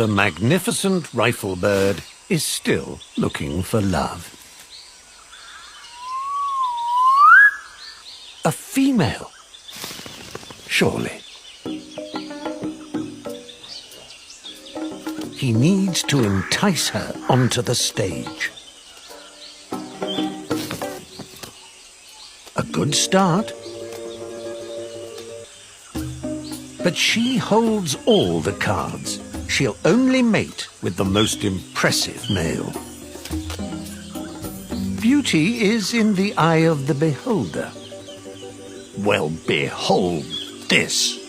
The magnificent Riflebird is still looking for love. A female, surely. He needs to entice her onto the stage. A good start. But she holds all the cards. She'll only mate with the most impressive male. Beauty is in the eye of the beholder. Well, behold this.